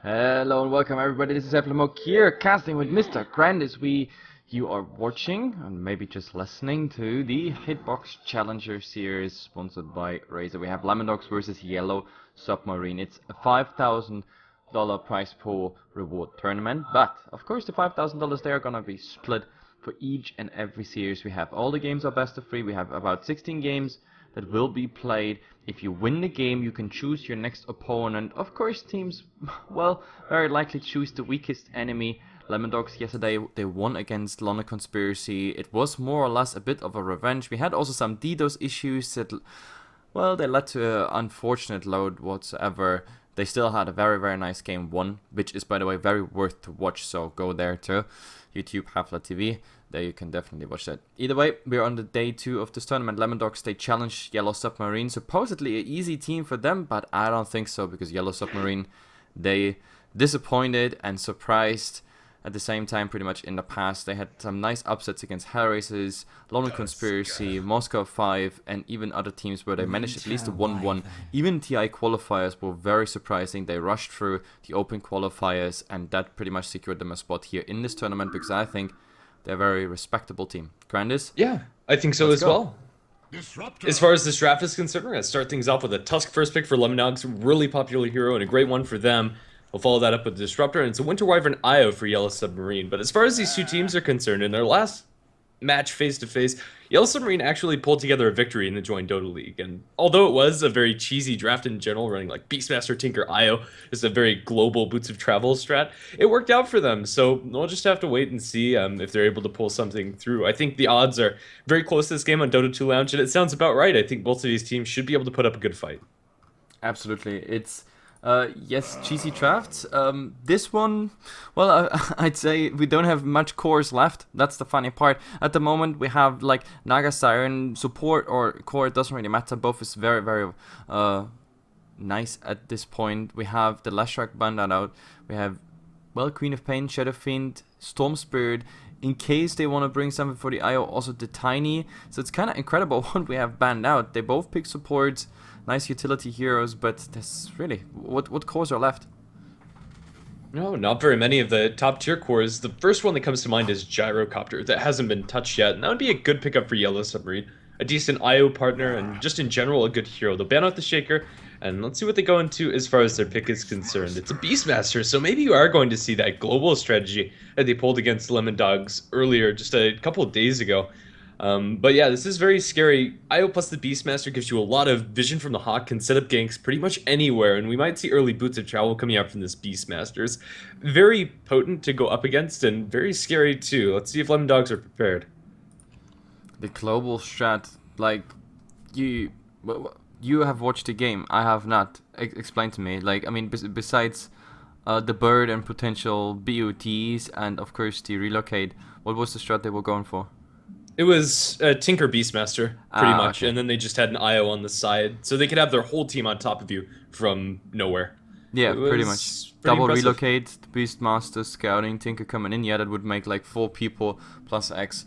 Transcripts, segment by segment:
Hello and welcome everybody, this is Heflamoke here, casting with Mr. GrandisV. You are watching, and maybe just listening to the Hitbox Challenger Series, sponsored by Razer. We have LemonDogs versus YellowSub. It's a $5,000 prize pool reward tournament, but of course the $5,000 they are gonna be split for each and every series we have. All the games are best of 3, we have about 16 games that will be played. If you win the game, you can choose your next opponent. Of course, teams, well, very likely choose the weakest enemy. LemonDogs yesterday, they won against London Conspiracy. It was more or less a bit of a revenge. We had also some DDoS issues that, well, they led to an unfortunate load whatsoever. They still had a very nice game 1, which is, by the way, very worth to watch, so go there to YouTube HeflaTV. There you can definitely watch that. Either way, we're on the day 2 of this tournament. LemonDogs, they challenged YellowSub. Supposedly an easy team for them, but I don't think so, because YellowSub, they disappointed and surprised at the same time pretty much in the past. They had some nice upsets against Hellraisers, London Conspiracy, Moscow 5, and even other teams where they managed at least a 1-1. Even TI qualifiers were very surprising. They rushed through the open qualifiers, and that pretty much secured them a spot here in this tournament, because I think they're a very respectable team. Grandis? Yeah, I think so as well. Disruptor. As far as this draft is concerned, we're going to start things off with a Tusk first pick for LemonDogs, really popular hero and a great one for them. We'll follow that up with Disruptor, and it's a Winter Wyvern IO for YellowSub. But as far as these two teams are concerned, in their last match face-to-face, YellowSub actually pulled together a victory in the Join Dota League. And although it was a very cheesy draft in general, running like Beastmaster, Tinker, IO, just a very global Boots of Travel strat, it worked out for them. So we'll just have to wait and see if they're able to pull something through. I think the odds are very close to this game on Dota 2 Lounge, and it sounds about right. I think both of these teams should be able to put up a good fight. Absolutely. It's yes, cheesy draft. This one, well, I'd say we don't have much cores left. That's the funny part. At the moment, we have like Naga Siren support or core. It doesn't really matter. Both is very nice at this point. We have the Leshrac Bandit out. We have, well, Queen of Pain, Shadow Fiend, Storm Spirit. In case they want to bring something for the IO, also the Tiny. So it's kind of incredible what we have banned out. They both pick supports. Nice utility heroes, but there's really what cores are left? No, not very many of the top tier cores. The first one that comes to mind is Gyrocopter. That hasn't been touched yet, and that would be a good pickup for YellowSub. A decent IO partner, and just in general a good hero. They'll ban out the Shaker, and let's see what they go into as far as their pick is concerned. It's a Beastmaster, so maybe you are going to see that global strategy that they pulled against LemonDogs earlier, just a couple of days ago. But yeah, this is very scary. IO plus the Beastmaster gives you a lot of vision from the Hawk, can set up ganks pretty much anywhere, and we might see early Boots of Travel coming out from this Beastmasters. Very potent to go up against, and very scary too. Let's see if LemonDogs are prepared. The global strat, like, you have watched the game, I have not. Explain to me, like, I mean, besides the bird and potential BOTs, and of course the relocate, what was the strat they were going for? It was Tinker Beastmaster, pretty much, okay. and then they just had an IO on the side, so they could have their whole team on top of you from nowhere. Yeah, pretty much. Double impressive. relocate, Beastmaster, Scouting, Tinker coming in. Yeah, that would make like 4 people plus X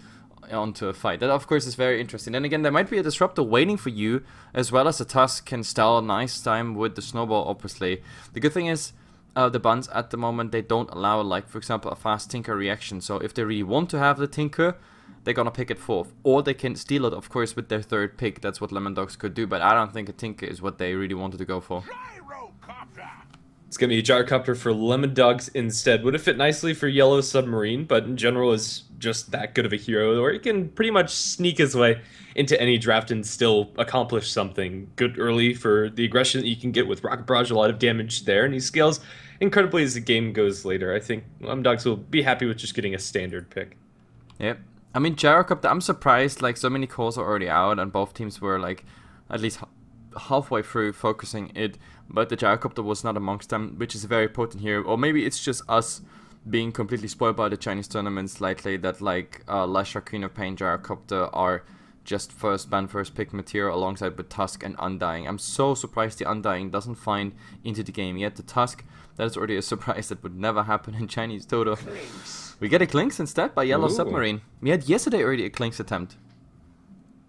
onto a fight. That, of course, is very interesting. And again, there might be a Disruptor waiting for you, as well as a Tusk can stall a nice time with the Snowball, obviously. The good thing is, the buns at the moment, they don't allow, like, for example, a fast Tinker reaction. So if they really want to have the Tinker, they're gonna pick it 4th, or they can steal it, of course, with their 3rd pick. That's what LemonDogs could do, but I don't think a Tinker is what they really wanted to go for. It's gonna be a Gyrocopter for LemonDogs instead. Would have fit nicely for YellowSub, but in general is just that good of a hero, where he can pretty much sneak his way into any draft and still accomplish something good early for the aggression that you can get with Rocket Barrage, a lot of damage there, and he scales incredibly as the game goes later. I think LemonDogs will be happy with just getting a standard pick. Yep. I mean, Gyrocopter, I'm surprised, like, so many calls are already out, and both teams were, like, at least halfway through focusing it, but the Gyrocopter was not amongst them, which is a very potent hero. Or maybe it's just us being completely spoiled by the Chinese tournaments lately, that, like, Leshrac, Queen of Pain, Gyrocopter are just first ban, first pick material alongside with Tusk and Undying. I'm so surprised the Undying doesn't find into the game yet. The Tusk, that is already a surprise that would never happen in Chinese Dota. We get a Clinks instead by YellowSub. We had yesterday already a Clinks attempt.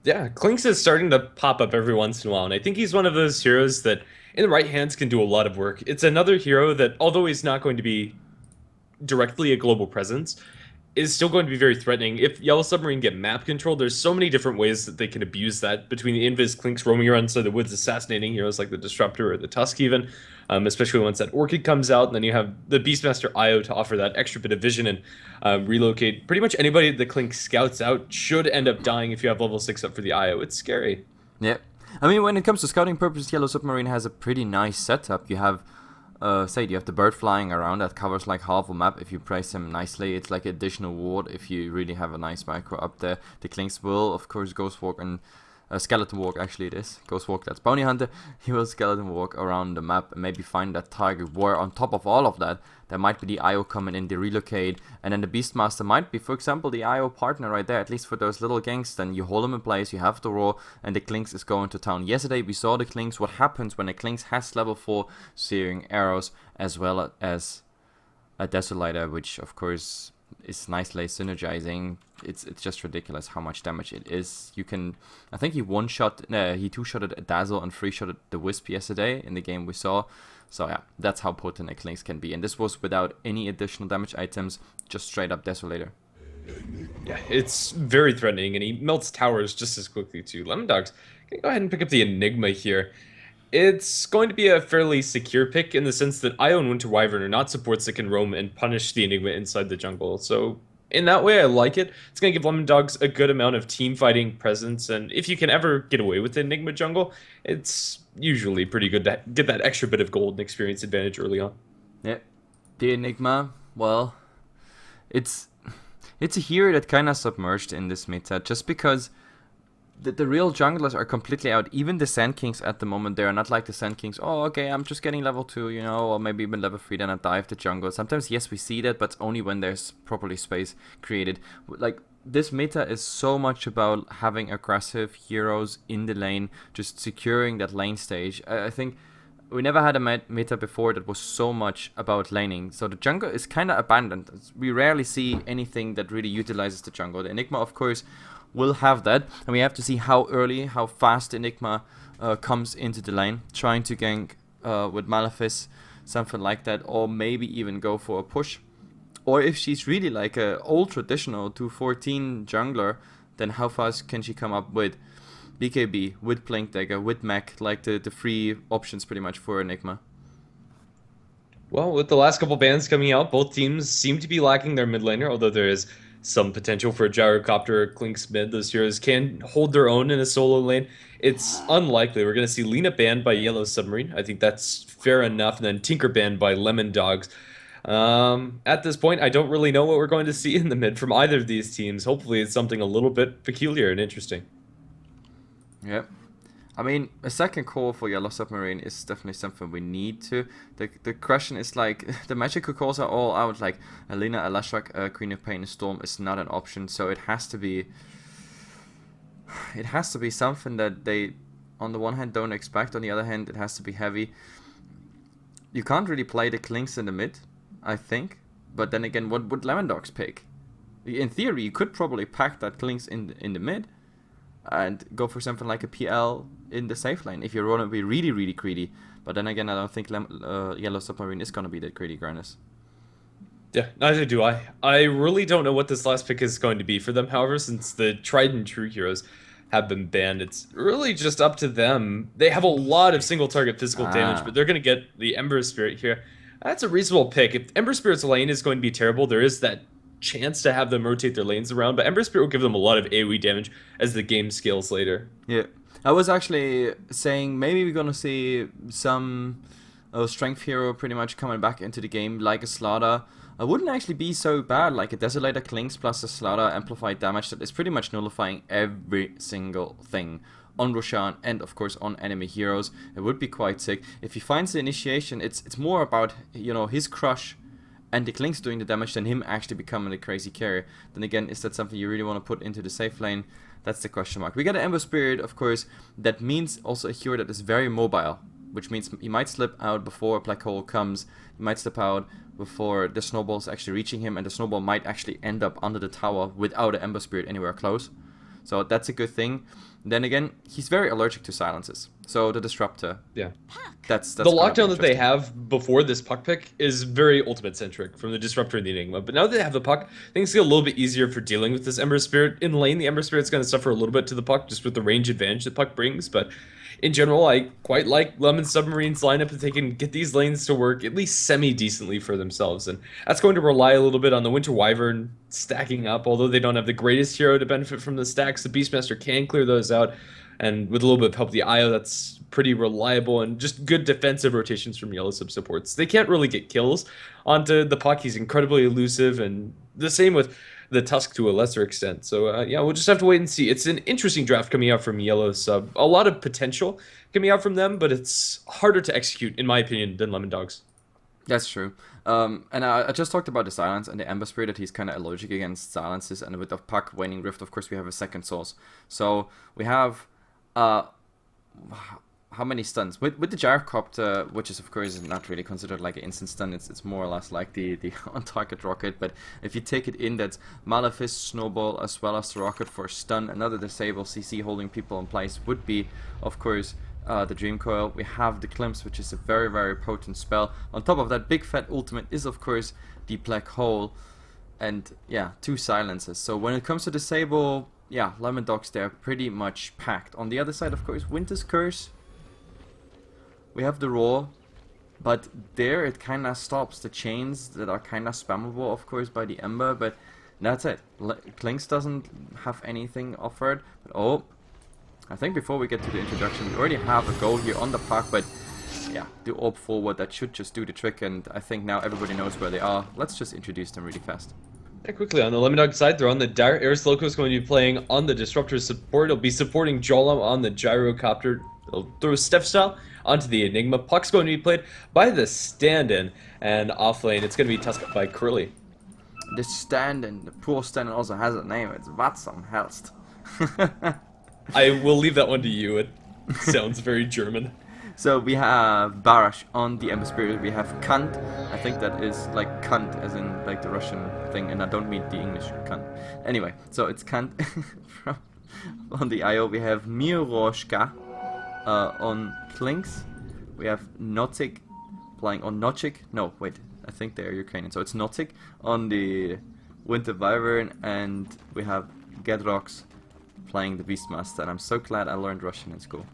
Yeah, Klinks is starting to pop up every once in a while, and I think he's one of those heroes that in the right hands can do a lot of work. It's another hero that, although he's not going to be directly a global presence, is still going to be very threatening. If Yellow Submarine get map control, there's so many different ways that they can abuse that, between the Invis Clinks roaming around inside the woods, assassinating heroes like the Disruptor or the Tusk even, especially once that Orchid comes out, and then you have the Beastmaster IO to offer that extra bit of vision and relocate. Pretty much anybody that Clink scouts out should end up dying if you have level 6 up for the IO. It's scary. Yeah. I mean, when it comes to scouting purposes, Yellow Submarine has a pretty nice setup. You have you have the bird flying around that covers like half a map. If you place him nicely, it's like additional ward if you really have a nice micro up there. The Clinks will, of course, Ghost Walk and Skeleton Walk, actually it is. Ghost Walk, that's Bounty Hunter. He will Skeleton Walk around the map and maybe find that target, where on top of all of that, there might be the IO coming in, the relocate, and then the Beastmaster might be, for example, the IO partner right there, at least for those little ganks. Then you hold them in place, you have the roar, and the Clinks is going to town. Yesterday we saw the Clinks, what happens when the Clinks has level 4 searing arrows, as well as a Desolator, which of course is nicely synergizing. It's just ridiculous how much damage it is. You can, I think he he two-shotted a Dazzle and three-shotted the Wisp yesterday in the game we saw. So yeah, that's how potent a Clinks can be. And this was without any additional damage items, just straight up Desolator. Yeah, it's very threatening, and he melts towers just as quickly too. LemonDogs can go ahead and pick up the Enigma here. It's going to be a fairly secure pick in the sense that Io and Winter Wyvern are not supports that can roam and punish the Enigma inside the jungle. So in that way, I like it. It's going to give LemonDogs a good amount of team fighting presence, and if you can ever get away with the Enigma jungle, it's usually pretty good to get that extra bit of gold and experience advantage early on. Yeah, the Enigma, well, it's a hero that kind of submerged in this meta, just because the real junglers are completely out. Even the Sand Kings at the moment, they are not like the Sand Kings. Oh, okay, I'm just getting level 2, you know, or maybe even level 3, then I dive the jungle. Sometimes, yes, we see that, but only when there's properly space created. Like, this meta is so much about having aggressive heroes in the lane, just securing that lane stage. I think we never had a meta before that was so much about laning. So the jungle is kind of abandoned. We rarely see anything that really utilizes the jungle. The Enigma, of course, will have that, and we have to see how early, how fast Enigma comes into the lane, trying to gank with Malefice, something like that, or maybe even go for a push. Or if she's really like a old traditional 214 jungler, then how fast can she come up with BKB, with Blink Dagger, with Mech, like the three options pretty much for Enigma. Well, with the last couple bans coming out, both teams seem to be lacking their mid laner, although there is some potential for a Gyrocopter or Clinks mid. Those heroes can hold their own in a solo lane. It's unlikely. We're going to see Lina banned by Yellow Submarine. I think that's fair enough. And then Tinker banned by LemonDogs. At this point, I don't really know what we're going to see in the mid from either of these teams. Hopefully it's something a little bit peculiar and interesting. Yep. I mean, a second core for Yellow Submarine is definitely something we need to. The question is like, the magical cores are all out, like Alina, Alashrak, Queen of Pain, and Storm is not an option, so it has to be something that they, on the one hand, don't expect, on the other hand, it has to be heavy. You can't really play the Clinks in the mid, I think, but then again, what would LemonDogs pick? In theory, you could probably pack that Clinks in the mid, and go for something like a PL in the safe lane if you want to be really, really greedy. But then again, I don't think Yellow Submarine is going to be that greedy, Grandis. Yeah, neither do I. I really don't know what this last pick is going to be for them. However, since the tried and true heroes have been banned, it's really just up to them. They have a lot of single target physical damage, but they're going to get the Ember Spirit here. That's a reasonable pick. If Ember Spirit's lane is going to be terrible, there is that chance to have them rotate their lanes around, but Ember Spirit will give them a lot of AoE damage as the game scales later. Yeah, I was actually saying maybe we're gonna see some strength hero pretty much coming back into the game, like a Slaughter. It wouldn't actually be so bad, like a Desolator Clinks plus a Slaughter amplified damage that is pretty much nullifying every single thing on Roshan and of course on enemy heroes. It would be quite sick. If he finds the initiation, it's more about, you know, his crush and the Clinks doing the damage than him actually becoming a crazy carrier. Then again, is that something you really want to put into the safe lane? That's the question mark. We got an Ember Spirit, of course. That means also a hero that is very mobile, which means he might slip out before a Black Hole comes. He might slip out before the snowball's actually reaching him, and the snowball might actually end up under the tower without an Ember Spirit anywhere close. So that's a good thing. Then again, he's very allergic to silences. So the Disruptor, Yeah. that's The gonna be lockdown that they interesting. have before this puck pick is very ultimate centric from the Disruptor and the Enigma. But now that they have the puck, things get a little bit easier for dealing with this Ember Spirit. In lane, the Ember Spirit's going to suffer a little bit to the puck just with the range advantage that puck brings. But in general, I quite like Lemon Submarine's lineup if they can get these lanes to work at least semi-decently for themselves. And that's going to rely a little bit on the Winter Wyvern stacking up. Although they don't have the greatest hero to benefit from the stacks, the Beastmaster can clear those out. And with a little bit of help, the IO, that's pretty reliable and just good defensive rotations from YellowSub supports. They can't really get kills onto the puck. He's incredibly elusive, and the same with the Tusk to a lesser extent. So, yeah, we'll just have to wait and see. It's an interesting draft coming out from YellowSub. A lot of potential coming out from them, but it's harder to execute, in my opinion, than LemonDogs. That's true. And I just talked about the silence and the Ember Spirit, that he's kind of allergic against silences, and with the puck waning rift, of course, we have a second source. So we have how many stuns with the gyrocopter, which is of course not really considered like an instant stun. It's more or less like the on target rocket. But if you take it in, that's Malefice, Snowball, as well as the rocket for stun. Another disable CC holding people in place would be, of course, the Dream Coil. We have the Glimpse, which is a very, very potent spell. On top of that, big fat ultimate is of course the Black Hole, and yeah, 2 silences. So when it comes to disable, yeah, LemonDogs, they're pretty much packed. On the other side, of course, Winter's Curse. We have the Roar, but there it kind of stops. The chains that are kind of spammable, of course, by the Ember, but that's it. Klinks doesn't have anything offered. But oh, I think before we get to the introduction, we already have a goal here on the park, but yeah, the orb forward, that should just do the trick, and I think now everybody knows where they are. Let's just introduce them really fast. Yeah, quickly, on the LemonDog side, they're on the Dire. Eris Loco is going to be playing on the Disruptor support. He'll be supporting Jolam on the Gyrocopter. They'll throw Steph Style onto the Enigma. Puck's going to be played by the stand-in, and off lane, it's going to be tusked by Curly. The stand-in, the poor stand-in also has a name. It's Watsam Helst. I will leave that one to you. It sounds very German. So we have Barash on the Ember Spirit. We have Kant. I think that is like Kant, as in like the Russian thing, and I don't mean the English Kant. Anyway, so it's Kant. On the IO we have Miroshka on Klinks. We have Notik playing on Nochik. No, wait, I think they're Ukrainian. So it's Notik on the Winter Wyvern, and we have Gedrox playing the Beastmaster. And I'm so glad I learned Russian in school.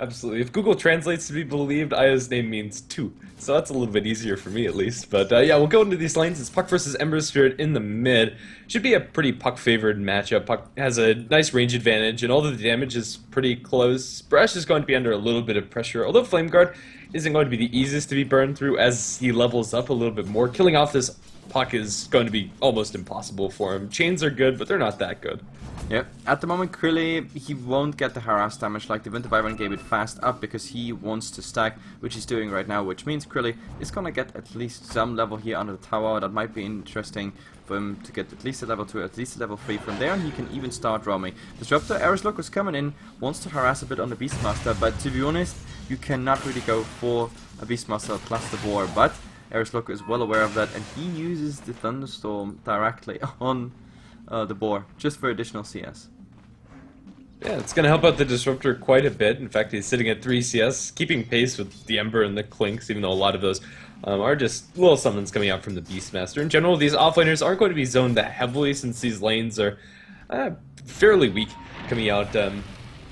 Absolutely. If Google translates to be believed, Aya's name means two. So that's a little bit easier for me, at least. But yeah, we'll go into these lanes. It's Puck versus Ember Spirit in the mid. Should be a pretty Puck-favored matchup. Puck has a nice range advantage, and although the damage is pretty close, Brash is going to be under a little bit of pressure. Although Flame Guard isn't going to be the easiest to be burned through as he levels up a little bit more. Killing off this Puck is going to be almost impossible for him. Chains are good, but they're not that good. Yep, at the moment Krilly, he won't get the harass damage like the Winter Wyvern gave it fast up because he wants to stack, which he's doing right now, which means Krilly is gonna get at least some level here under the tower. That might be interesting for him to get at least a level 2, at least a level 3. From there on he can even start roaming. Disruptor, Eris Loco is coming in, wants to harass a bit on the Beastmaster, but to be honest, you cannot really go for a Beastmaster plus the boar, but Eris Loco is well aware of that, and he uses the Thunderstorm directly on the boar, just for additional CS. Yeah, it's going to help out the Disruptor quite a bit. In fact, he's sitting at 3 CS, keeping pace with the Ember and the Klinks, even though a lot of those are just little summons coming out from the Beastmaster. In general, these offlaners aren't going to be zoned that heavily since these lanes are fairly weak coming out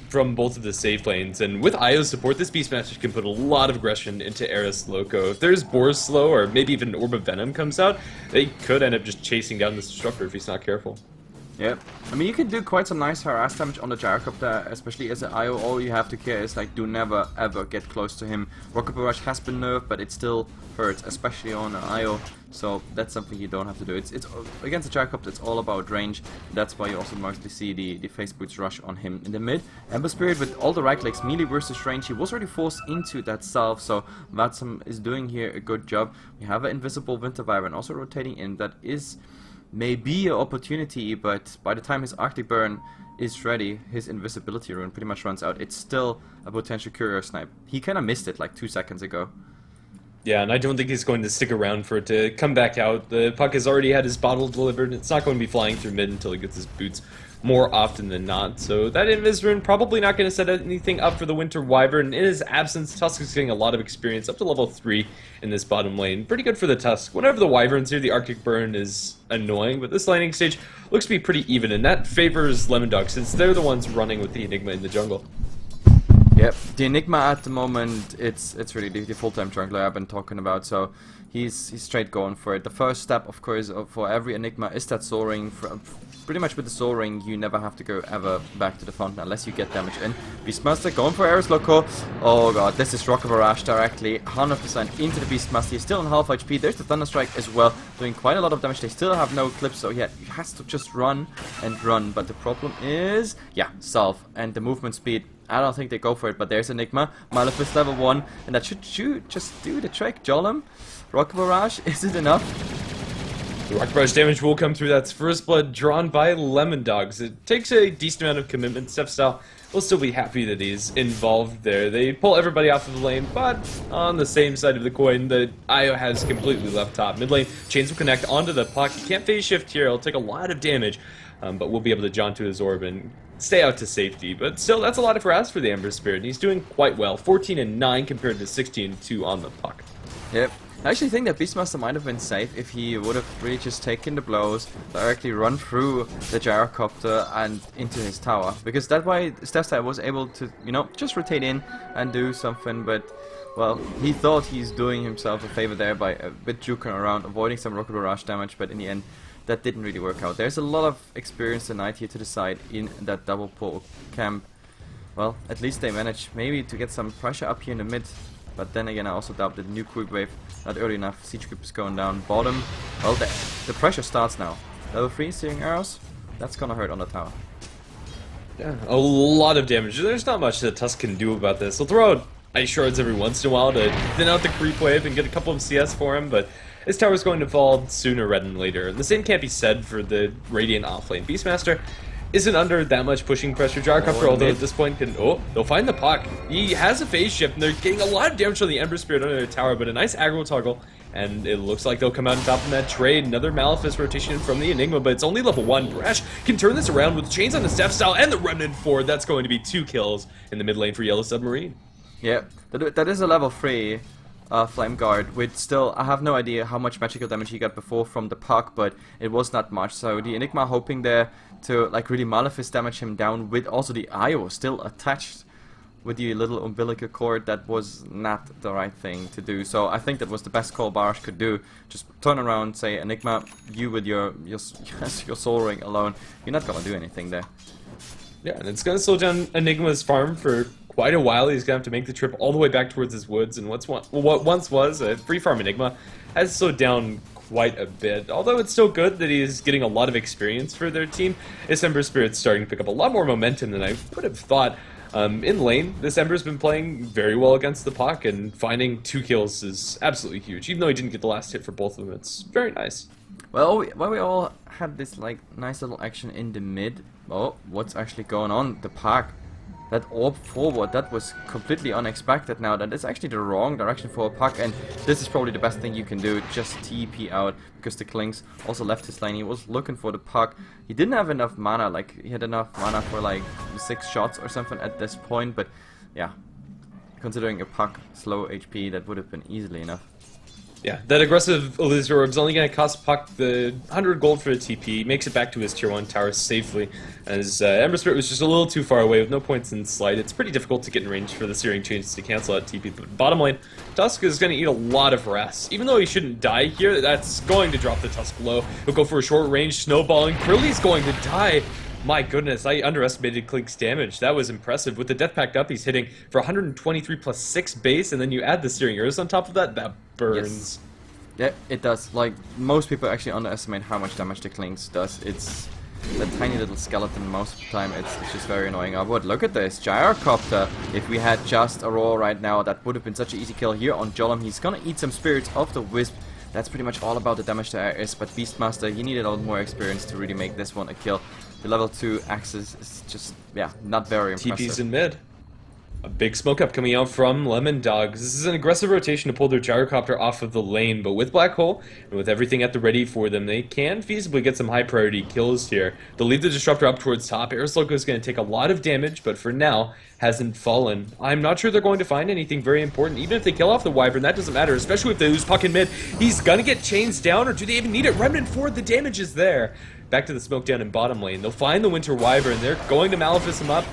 from both of the safe lanes, and with IO's support, this Beastmaster can put a lot of aggression into Eris Loco. If there's Boar's Slow, or maybe even Orb of Venom comes out, they could end up just chasing down this Disruptor if he's not careful. Yep. I mean, you can do quite some nice harass damage on the Gyrocopter, especially as an IO. All you have to care is, like, do never ever get close to him. Rocket Barrage has been nerfed, but it still hurts, especially on an IO. So that's something you don't have to do. It's against the Gyrocopter, it's all about range. That's why you also mostly see the Face Boots rush on him in the mid. Ember Spirit with all the right clicks, melee versus range. He was already forced into that salve, so Vatsam is doing here a good job. We have an invisible Winter Wyvern also rotating in. That is maybe an opportunity, but by the time his Arctic Burn is ready, his invisibility rune pretty much runs out. It's still a potential courier snipe. He kind of missed it like 2 seconds ago. Yeah, and I don't think he's going to stick around for it to come back out. The Puck has already had his bottle delivered. It's not going to be flying through mid until he gets his boots more often than not. So that Invis rune probably not going to set anything up for the Winter Wyvern. In his absence, Tusk is getting a lot of experience up to level 3 in this bottom lane. Pretty good for the Tusk. Whenever the Wyvern's here, the Arctic Burn is annoying, but this laning stage looks to be pretty even, and that favors LemonDogs since they're the ones running with the Enigma in the jungle. Yep, the Enigma at the moment, it's really the full-time jungler I've been talking about, so he's straight going for it. The first step, of course, for every Enigma is that Soul Ring. Pretty much with the Soul Ring, you never have to go ever back to the fountain unless you get damage in. Beastmaster going for Ares Loco. Oh god, this is Rocket Barrage directly, 100% into the Beastmaster. He's still on half HP. There's the Thunderstrike as well, doing quite a lot of damage. They still have no clips, so yeah, he has to just run and run. But the problem is, yeah, Salve and the movement speed. I don't think they go for it, but there's Enigma. Malefice level 1, and that should just do the trick. Jolem, Rocket Barrage, is it enough? The Rocket Barrage damage will come through. That's first blood drawn by LemonDogs. It takes a decent amount of commitment. Stepstyle will still be happy that he's involved there. They pull everybody off of the lane, but on the same side of the coin, the IO has completely left top. Mid lane, Chains will connect onto the puck. He can't phase shift here. He'll take a lot of damage, but we'll be able to jaunt to his orb and stay out to safety. But still, that's a lot of harass for the Ember Spirit, and he's doing quite well. 14 and 9 compared to 16 and 2 on the puck. Yep. I actually think that Beastmaster might have been safe if he would have really just taken the blows, directly run through the gyrocopter and into his tower. Because that way, Stepstyle was able to, you know, just rotate in and do something, but, well, he thought he's doing himself a favor there by a bit juking around, avoiding some Rocket Barrage damage, but in the end, that didn't really work out. There's a lot of experience tonight here to the side in that double pull camp. Well, at least they managed maybe to get some pressure up here in the mid. But then again, I also doubt that the new creep wave not early enough. Siege creep is going down. Bottom. Well, the pressure starts now. Level 3 searing arrows. That's gonna hurt on the tower. Yeah, a lot of damage. There's not much that Tusk can do about this. He'll throw out ice shards every once in a while to thin out the creep wave and get a couple of CS for him, but his tower's going to fall sooner rather than later. And the same can't be said for the Radiant offlane. Beastmaster isn't under that much pushing pressure. Gyrocopter, although at this point can... Oh, they'll find the puck. He has a phase shift, and they're getting a lot of damage from the Ember Spirit under their tower, but a nice aggro toggle, and it looks like they'll come out on top of that trade. Another Malefice rotation from the Enigma, but it's only level 1. Brash can turn this around with Chains on the Stepstyle and the Remnant 4. That's going to be 2 kills in the mid lane for Yellow Submarine. Yeah, that is a level 3 Flame Guard, which still, I have no idea how much magical damage he got before from the puck, but it was not much. So the Enigma hoping there to like really Malefice damage him down with also the IO still attached with the little umbilical cord. That was not the right thing to do. So I think that was the best call Barash could do. Just turn around, say, Enigma, you with your Soul Ring alone, you're not gonna do anything there. Yeah, and it's gonna slow down Enigma's farm for quite a while. He's gonna have to make the trip all the way back towards his woods, and what once was a free farm Enigma has slowed down quite a bit. Although it's still good that he's getting a lot of experience for their team, this Ember Spirit's starting to pick up a lot more momentum than I would have thought. In lane, this Ember's been playing very well against the puck, and finding 2 kills is absolutely huge. Even though he didn't get the last hit for both of them, it's very nice. Well, we all had this like nice little action in the mid. Oh, what's actually going on? The puck. That orb forward, that was completely unexpected now. That is actually the wrong direction for a puck, and this is probably the best thing you can do, just TP out, because the Klings also left his lane. He was looking for the puck. He didn't have enough mana, like he had enough mana for like 6 shots or something at this point, but yeah, considering a puck slow HP, that would have been easily enough. Yeah, that aggressive Elixir Orb's only going to cost Puck the 100 gold for the TP. Makes it back to his tier 1 tower safely, as Ember Spirit was just a little too far away with no points in slide. It's pretty difficult to get in range for the Searing Chains to cancel out TP. But bottom lane, Tusk is going to eat a lot of harass. Even though he shouldn't die here, that's going to drop the Tusk low. He'll go for a short range snowballing. Curly's going to die. My goodness, I underestimated Klink's damage. That was impressive. With the Death Pact up, he's hitting for 123 plus 6 base, and then you add the Searing Arrows on top of that, that burns. Yes. Yeah, it does. Like, most people actually underestimate how much damage the Klinks does. It's a tiny little skeleton most of the time. It's just very annoying. I would look at this. Gyrocopter. If we had just Aurora right now, that would have been such an easy kill here on Jolem. He's gonna eat some spirits of the Wisp. That's pretty much all about the damage there is, but Beastmaster, he needed a lot more experience to really make this one a kill. The level 2 axis is just, yeah, not very impressive. TP's in mid. A big smoke up coming out from LemonDogs. This is an aggressive rotation to pull their gyrocopter off of the lane, but with Black Hole and with everything at the ready for them, they can feasibly get some high priority kills here. They'll lead the Disruptor up towards top. Aerosloko is going to take a lot of damage, but for now hasn't fallen. I'm not sure they're going to find anything very important. Even if they kill off the Wyvern, that doesn't matter, especially if they lose puck in mid. He's going to get chains down, or do they even need it? Remnant 4, the damage is there. Back to the smoke down in bottom lane. They'll find the Winter Wyvern. They're going to Malefice him up.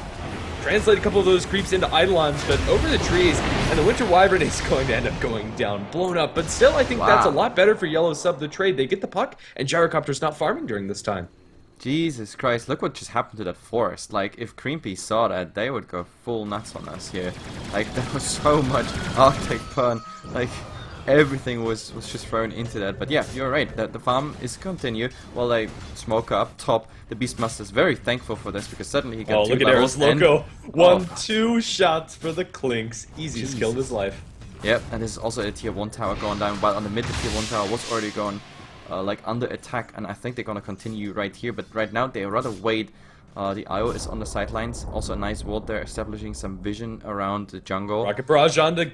Translate a couple of those creeps into Eidolons, but over the trees, and the Winter Wyvern is going to end up going down, blown up. But still, I think that's a lot better for YellowSub, the trade. They get the puck, and Gyrocopter's not farming during this time. Jesus Christ, look what just happened to that forest. Like, if Creepy saw that, they would go full nuts on us here. Like, there was so much Arctic Pun. Like, everything was just thrown into that. But yeah, you're right, that the farm is continued while they smoke up top. The Beastmaster is very thankful for this because suddenly he got 2 levels. Oh, look at Aerosloko. 1-2 shots for the Clinks. Easiest kill of his life. Yep, and this is also a tier 1 tower going down, while on the mid the tier 1 tower was already going like under attack, and I think they're gonna continue right here, but right now they rather wait. The IO is on the sidelines, also a nice ward there, establishing some vision around the jungle. Rocket Barrage on the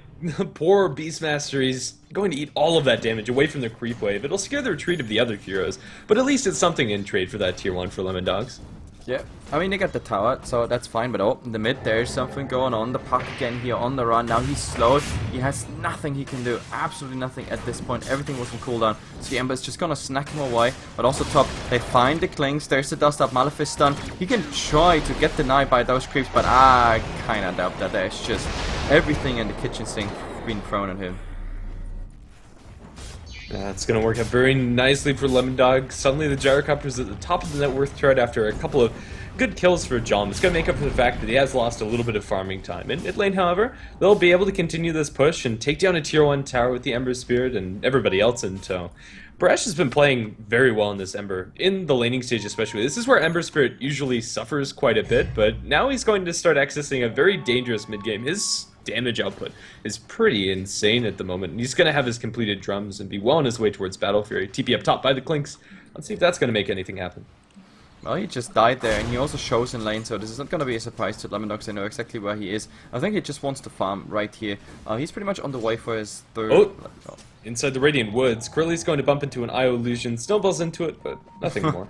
poor Beastmaster. He's going to eat all of that damage away from the creep wave. It'll scare the retreat of the other heroes, but at least it's something in trade for that tier 1 for LemonDogs. Yeah, I mean, they got the tower, so that's fine, but oh, in the mid, there's something going on. The puck again here on the run. Now he's slowed. He has nothing he can do, absolutely nothing at this point. Everything was on cooldown, so the Ember is just gonna snack him away. But also top, they find the Clings. There's the Dust Up, Malefice stun. He can try to get denied by those creeps, but I kinda doubt that. There's just everything in the kitchen sink being thrown at him. That's going to work out very nicely for LemonDogs. Suddenly the Gyrocopter's at the top of the net worth chart after a couple of good kills for Jom. It's going to make up for the fact that he has lost a little bit of farming time. In mid lane, however, they'll be able to continue this push and take down a tier 1 tower with the Ember Spirit and everybody else in tow. Brash has been playing very well in this Ember, in the laning stage especially. This is where Ember Spirit usually suffers quite a bit, but now he's going to start accessing a very dangerous mid game. His damage output is pretty insane at the moment. He's going to have his completed drums and be well on his way towards Battle Fury. TP up top by the Clinks. Let's see if that's going to make anything happen. Well, he just died there, and he also shows in lane, so this is not going to be a surprise to LemonDogs. They know exactly where he is. I think he just wants to farm right here. He's pretty much on the way for his third... Oh! Inside the Radiant Woods, Curly's going to bump into an IO illusion, snowballs into it, but nothing more.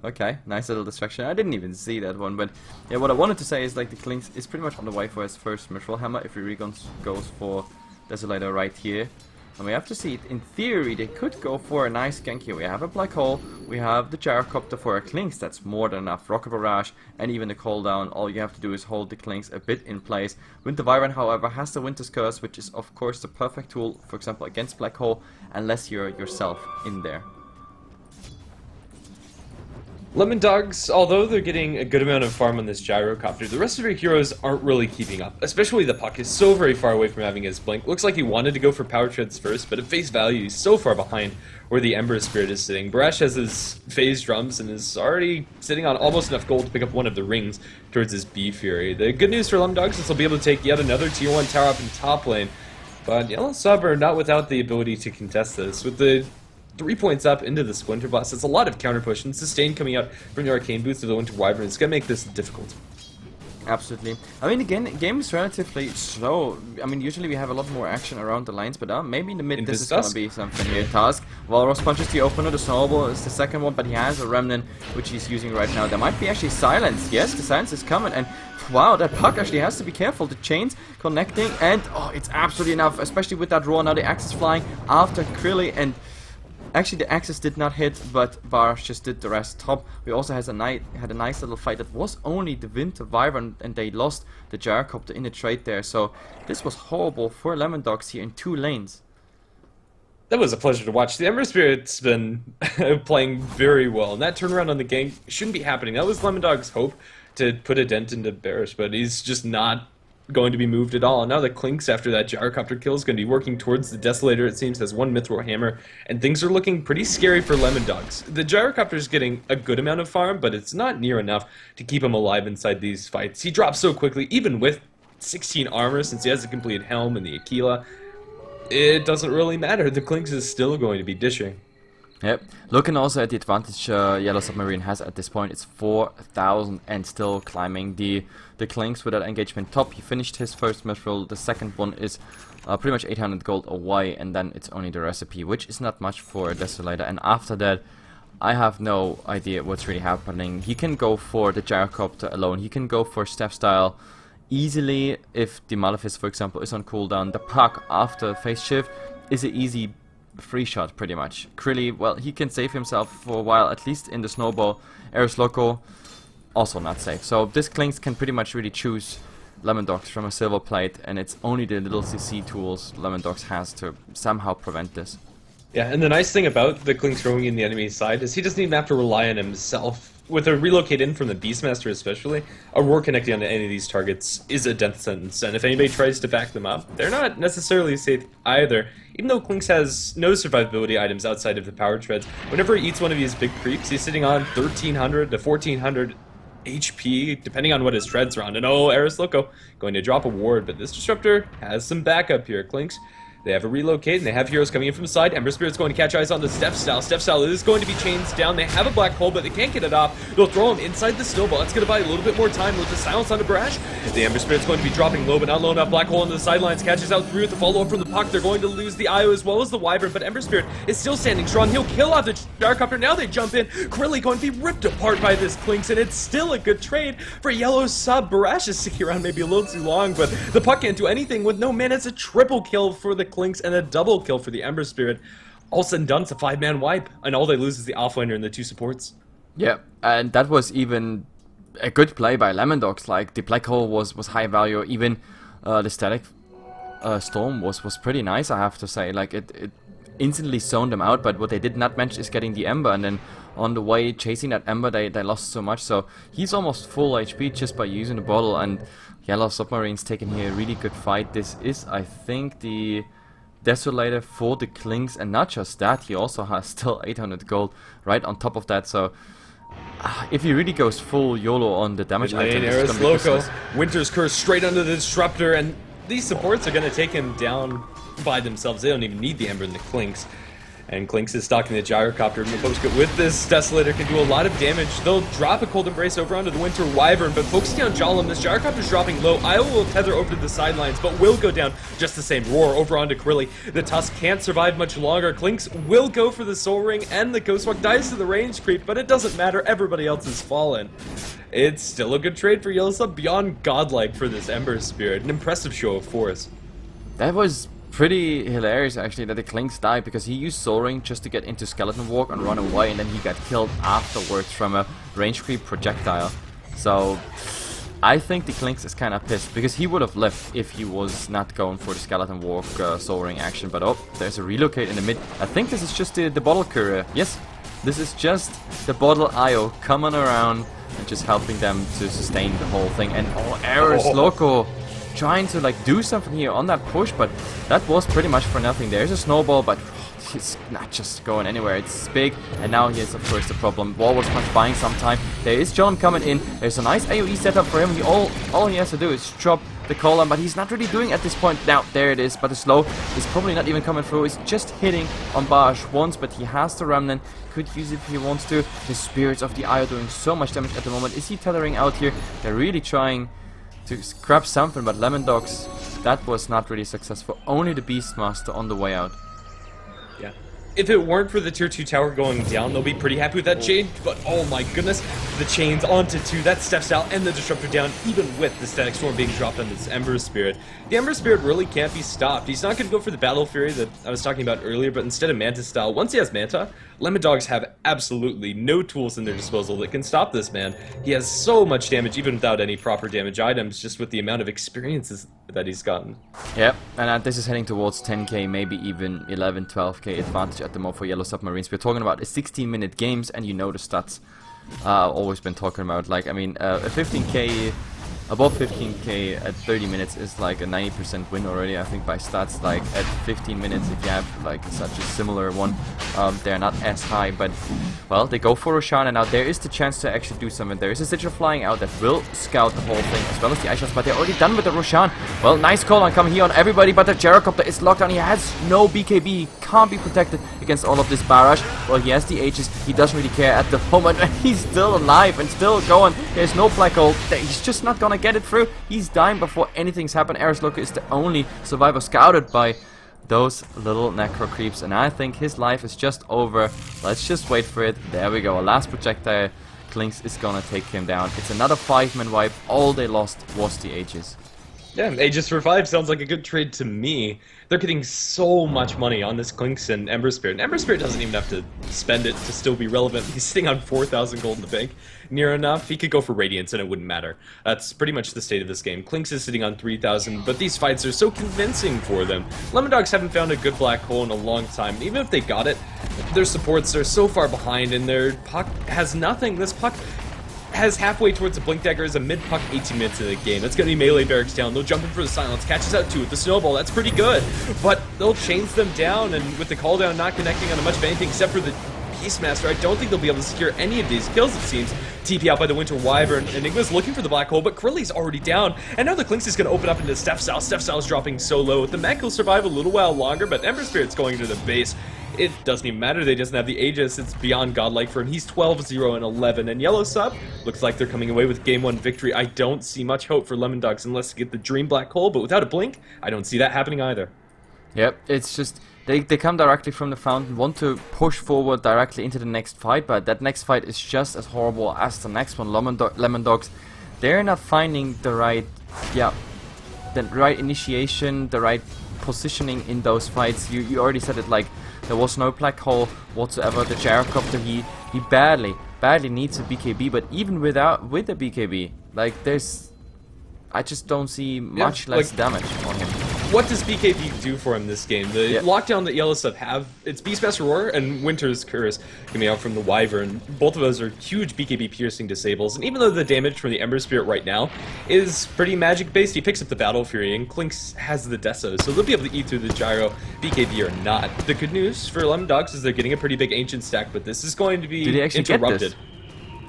Okay, nice little distraction. I didn't even see that one, but yeah, what I wanted to say is like the Clinks is pretty much on the way for his first Mithril Hammer if he really goes for Desolator right here. And we have to see, in theory, they could go for a nice gank here. We have a Black Hole, we have the Gyrocopter for a Clinks, that's more than enough. Rocket Barrage, and even the cooldown, all you have to do is hold the Clinks a bit in place. Winter Wyvern, however, has the Winter's Curse, which is of course the perfect tool, for example, against Black Hole, unless you're yourself in there. LemonDogs, although they're getting a good amount of farm on this Gyrocopter, the rest of your heroes aren't really keeping up. Especially the puck is so very far away from having his blink. Looks like he wanted to go for power treads first, but at face value, he's so far behind where the Ember Spirit is sitting. Barash has his phase drums and is already sitting on almost enough gold to pick up one of the rings towards his B Fury. The good news for LemonDogs is they'll be able to take yet another tier 1 tower up in top lane, but YellowSub are not without the ability to contest this. With the 3 points up into the Splinter Blast. It's a lot of counter push, and sustain coming out from the Arcane Boots of the Winter Wyvern. It's going to make this difficult. Absolutely. I mean, again, the game is relatively slow. I mean, usually we have a lot more action around the lines, but maybe in the mid this is going to be something here. Task. Walrus punches the opener, the Snowball is the second one, but he has a Remnant, which he's using right now. There might be actually Silence. Yes, the Silence is coming, and wow, that puck actually has to be careful. The chains connecting, and oh, it's absolutely enough, especially with that roar. Now the axe is flying after Krilly, and actually, the axes did not hit, but Barsh just did the rest. Top, we also had a nice little fight that was only the Winter Wyvern, and they lost the Gyrocopter in the trade there. So this was horrible for LemonDogs here in 2 lanes. That was a pleasure to watch. The Ember Spirit's been playing very well, and that turnaround on the gank shouldn't be happening. That was LemonDog's hope to put a dent into Barish, but he's just not going to be moved at all. And now the Clinks, after that Gyrocopter kill, is going to be working towards the Desolator, it seems, has 1 Mithril Hammer, and things are looking pretty scary for LemonDogs. The Gyrocopter is getting a good amount of farm, but it's not near enough to keep him alive inside these fights. He drops so quickly, even with 16 armor, since he has the complete helm and the Aquila. It doesn't really matter. The Clinks is still going to be dishing. Yep. Looking also at the advantage Yellow Submarine has at this point, it's 4,000 and still climbing. The Clinks with that engagement top, he finished his first mithril. The second one is pretty much 800 gold away, and then it's only the recipe, which is not much for a Desolator. And after that, I have no idea what's really happening. He can go for the Gyrocopter alone. He can go for Step Style easily if the Malefice, for example, is on cooldown. The Puck after Phase Shift is an easy free shot, pretty much. Krilly, well, he can save himself for a while, at least in the Snowball. Eris Loco, also not safe. So this Clinks can pretty much really choose LemonDogs from a silver plate, and it's only the little CC tools LemonDogs has to somehow prevent this. Yeah, and the nice thing about the Clinks roaming in the enemy side is he doesn't even have to rely on himself. With a relocate in from the Beastmaster especially, a roar connecting onto any of these targets is a death sentence, and if anybody tries to back them up, they're not necessarily safe either. Even though Clinks has no survivability items outside of the power treads, whenever he eats one of these big creeps, he's sitting on 1,300 to 1,400 HP, depending on what his treads are on. And oh, Eris Loco going to drop a ward, but this Disruptor has some backup here. Clinks, they have a relocate, and they have heroes coming in from the side. Ember Spirit's going to catch eyes on the Step Style. Step Style is going to be chains down. They have a black hole, but they can't get it off. They'll throw him inside the Snowball. That's going to buy a little bit more time with the silence on the Brash. The Ember Spirit's going to be dropping low, but not low enough. Black hole into the sidelines. Catches out through with the follow-up from the Puck. They're going to lose the IO as well as the Wyvern, but Ember Spirit is still standing strong. He'll kill off the Gyrocopter. Now they jump in. Krilly going to be ripped apart by this Clinks, and it's still a good trade for YellowSub. Barash is sticking around maybe a little too long, but the Puck can't do anything with no mana. It's a triple kill for the Clinks and a double kill for the Ember Spirit. All said and done, it's a 5-man wipe, and all they lose is the offlaner and the 2 supports. Yeah, and that was even a good play by LemonDogs. Like, the black hole was high value. Even the static storm was pretty nice, I have to say. Like, it instantly zoned them out, but what they did not manage is getting the Ember, and then on the way chasing that Ember, they lost so much. So he's almost full HP just by using the bottle, and Yellow Submarine's taking here a really good fight. This is, I think, the Desolator for the Clinks, and not just that, he also has still 800 gold right on top of that. So if he really goes full YOLO on the damage item, this is gonna be Loco, Christmas. Winter's Curse straight under the Disruptor, and these supports are going to take him down by themselves. They don't even need the Ember and the Clinks. And Clinks is stalking the Gyrocopter. And Mapopska with this Desolator can do a lot of damage. They'll drop a Cold Embrace over onto the Winter Wyvern, but focusing on Jolem, this Gyrocopter's dropping low. Io will tether over to the sidelines, but will go down just the same. Roar over onto Krilly. The Tusk can't survive much longer. Clinks will go for the Soul Ring, and the Ghostwalk dies to the range creep, but it doesn't matter. Everybody else has fallen. It's still a good trade for YellowSub, beyond godlike for this Ember Spirit. An impressive show of force. That was pretty hilarious, actually, that the Clinks died, because he used Soul Ring just to get into Skeleton Walk and run away, and then he got killed afterwards from a range creep projectile. So I think the Clinks is kind of pissed, because he would have left if he was not going for the Skeleton Walk Soul Ring action. But oh, there's a relocate in the mid. I think this is just the bottle courier. Yes, this is just the bottle IO coming around and just helping them to sustain the whole thing. And oh, Eris Loco trying to like do something here on that push, but that was pretty much for nothing. There's a snowball, but it's not just going anywhere. It's big, and now here's of course the problem. Wall was punch buying some time. There is John coming in. There's a nice AoE setup for him. All he has to do is drop the column, but he's not really doing at this point. Now there it is, but the slow is probably not even coming through. It's just hitting on Barrage once, but he has the Remnant. Could use it if he wants to. The Spirits of the Eye are doing so much damage at the moment. Is he tethering out here? They're really trying to grab something, but LemonDogs, that was not really successful. Only the Beastmaster on the way out. Yeah. If it weren't for the tier 2 tower going down, they'll be pretty happy with that chain, but oh my goodness, the chains onto 2, that Steps out, and the Disruptor down, even with the Static Storm being dropped on this Ember Spirit. The Ember Spirit really can't be stopped. He's not going to go for the Battle Fury that I was talking about earlier, but instead of Manta style, once he has Manta, LemonDogs have absolutely no tools in their disposal that can stop this man. He has so much damage, even without any proper damage items, just with the amount of experiences that he's gotten. Yep, and this is heading towards 10k, maybe even 11, 12k advantage at the moment for Yellow Submarines. We're talking about a 16-minute games, and you know the stats I've always been talking about. Like, I mean, a 15k above 15k at 30 minutes is like a 90% win already. I think by stats, like at 15 minutes, if you have like such a similar one, they're not as high. But well, they go for Roshan, and now there is the chance to actually do something. There is a Sigil flying out that will scout the whole thing as well as the ice shots, but they're already done with the Roshan. Well, nice call on coming here on everybody, but the Gyrocopter is locked on. He has no BKB. He can't be protected against all of this barrage. Well, he has the Aegis. He doesn't really care at the moment. He's still alive and still going. There's no black hole. He's just not gonna get it through. He's dying before anything's happened. Arisloka is the only survivor scouted by those little necro creeps, and I think his life is just over. Let's just wait for it. There we go. A last projectile. Klinks is gonna take him down. It's another 5-man wipe. All they lost was the Aegis. Yeah, Aegis for 5 sounds like a good trade to me. They're getting so much money on this Klinks and Ember Spirit. And Ember Spirit doesn't even have to spend it to still be relevant. He's sitting on 4,000 gold in the bank. Near enough. He could go for Radiance and it wouldn't matter. That's pretty much the state of this game. Klinks is sitting on 3,000, but these fights are so convincing for them. LemonDogs haven't found a good black hole in a long time. Even if they got it, their supports are so far behind and their puck has nothing. This puck has halfway towards the Blink Dagger as a mid-puck 18 minutes in the game. That's going to be melee barracks down. They'll jump in for the silence, catches out 2 with the snowball. That's pretty good. But they'll chains them down, and with the call down not connecting on much of anything except for the Beastmaster, I don't think they'll be able to secure any of these kills, it seems. TP out by the Winter Wyvern. Enigma's looking for the black hole, but Krilli's already down. And now the Klinks is going to open up into Steph-Style. Steph-Style's dropping so low. The mech will survive a little while longer, but Ember Spirit's going into the base. It doesn't even matter, they doesn't have the Aegis, it's beyond godlike for him. He's 12-0 and 11, and YellowSub looks like they're coming away with Game 1 victory. I don't see much hope for LemonDogs unless they get the Dream Black Hole, but without a blink, I don't see that happening either. Yep, it's just, they come directly from the fountain, want to push forward directly into the next fight, but that next fight is just as horrible as the next one. LemonDogs, they're not finding the right, the right initiation, the right positioning in those fights. You already said it, like, there was no black hole whatsoever. The Gyrocopter, he badly needs a BKB, but even with the BKB, like, I just don't see much less damage on him. What does BKB do for him this game? The lockdown that YellowSub have, it's Beastmaster Roar and Winter's Curse coming out from the Wyvern. Both of those are huge BKB piercing disables, and even though the damage from the Ember Spirit right now is pretty magic based, he picks up the Battle Fury, and Klinks has the Deso, so they'll be able to eat through the Gyro, BKB or not. The good news for LemonDogs is they're getting a pretty big Ancient stack, but this is going to be interrupted.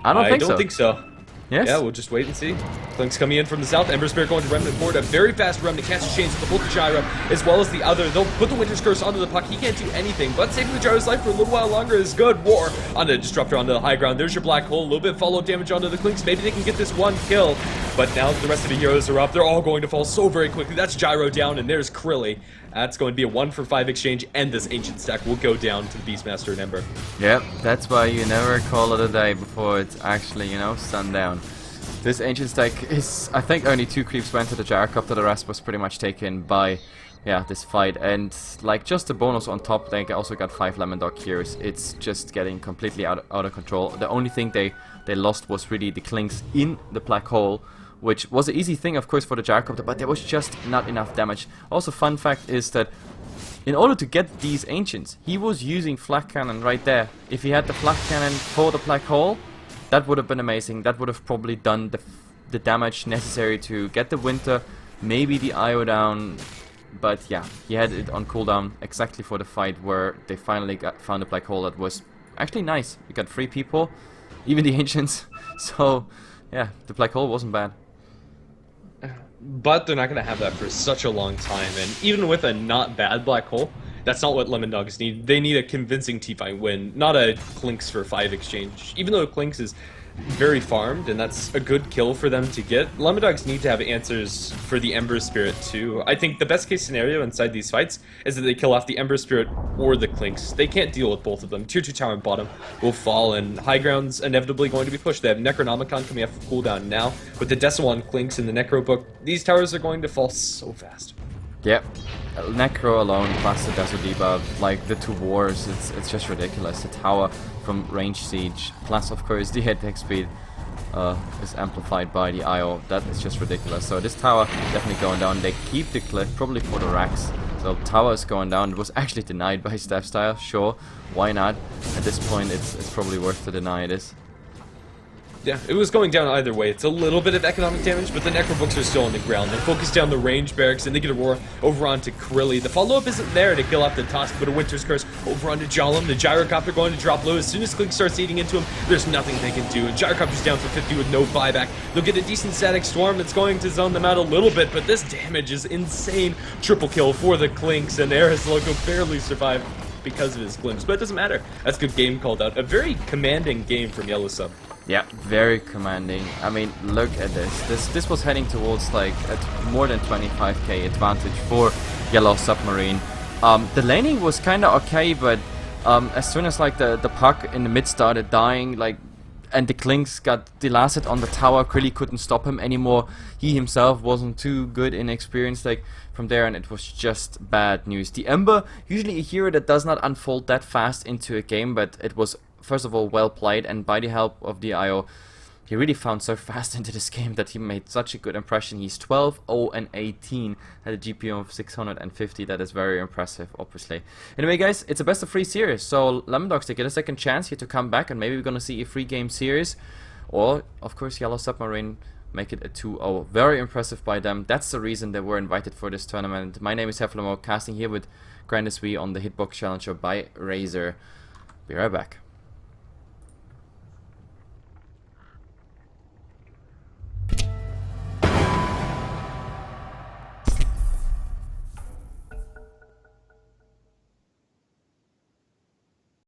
I don't think so. Yes? Yeah, we'll just wait and see. Klinks coming in from the south. Ember Spirit going to Remnant forward. A very fast Remnant catches chains with both the Gyro as well as the other. They'll put the Winter's Curse onto the puck. He can't do anything, but saving the Gyro's life for a little while longer is good. War onto the Disruptor onto the high ground. There's your black hole. A little bit of follow damage onto the Klinks. Maybe they can get this one kill, but now the rest of the heroes are up. They're all going to fall so very quickly. That's Gyro down, and there's Krilli. That's going to be a 1-for-5 exchange, and this Ancient stack will go down to the Beastmaster and Ember. Yep, that's why you never call it a day before it's actually, sundown. This Ancient stack is, I think only 2 creeps went to the Gyrocopter, the rest was pretty much taken by, this fight. And, like, just the bonus on top, they also got 5 LemonDog cures. It's just getting completely out of control. The only thing they lost was really the Klinks in the black hole, which was an easy thing, of course, for the Gyrocopter, but there was just not enough damage. Also, fun fact is that in order to get these Ancients, he was using Flak Cannon right there. If he had the Flak Cannon for the black hole, that would have been amazing. That would have probably done the damage necessary to get the Winter, maybe the IO down. But yeah, he had it on cooldown exactly for the fight where they finally found a black hole that was actually nice. You got 3 people, even the Ancients. So yeah, the black hole wasn't bad. But they're not going to have that for such a long time, and even with a not bad black hole, that's not what LemonDogs need. They need a convincing T-fight win, not a Klinks for 5 exchange. Even though Klinks is very farmed, and that's a good kill for them to get, LemonDogs need to have answers for the Ember Spirit too. I think the best case scenario inside these fights is that they kill off the Ember Spirit or the Klinks. They can't deal with both of them. Tier 2 tower and bottom will fall, and high ground's inevitably going to be pushed. They have Necronomicon coming off cooldown now. With the Decimal Klinks in the Necro book, these towers are going to fall so fast. Yep. Necro alone plus the Deso debuff, like the 2 wars, it's just ridiculous. The tower from range siege, plus of course the attack speed is amplified by the IO. That is just ridiculous. So this tower definitely going down. They keep the cliff probably for the racks. So tower is going down. It was actually denied by Steph-Style. Sure, why not? At this point, it's probably worth to deny this. Yeah, it was going down either way. It's a little bit of economic damage, but the Necrobooks are still on the ground. They focus down the range barracks, and they get Aurora over onto Krilli. The follow-up isn't there to kill off the Tusk, but a Winter's Curse over onto Jolum. The Gyrocopter going to drop low. As soon as Clink starts eating into him, there's nothing they can do. Gyrocopter's down for 50 with no buyback. They'll get a decent static storm that's going to zone them out a little bit, but this damage is insane. Triple kill for the Clinks, and Eris Loco barely survived because of his glimpse, but it doesn't matter. That's good game called out. A very commanding game from YellowSub. Yeah, very commanding. I mean, look at this. This was heading towards like more than 25k advantage for Yellow Submarine. The laning was kind of okay, but as soon as like the puck in the mid started dying, like, and the Clinks got delasted on the tower, Krilli couldn't stop him anymore. He himself wasn't too good in experience like from there, and it was just bad news. The Ember, usually a hero that does not unfold that fast into a game, but it was first of all well played, and by the help of the IO, he really found so fast into this game that he made such a good impression. He's 12, 0, and 18 at a GPM of 650. That is very impressive, obviously. Anyway, guys, it's a best of 3 series, so LemonDogs, they get a second chance here to come back, and maybe we're gonna see a 3-game series, or of course Yellow Submarine make it a 2-0. Very impressive by them. That's the reason they were invited for this tournament. My name is Heflamoke, casting here with GrandisV on the Hitbox Challenger by Razor. Be right back.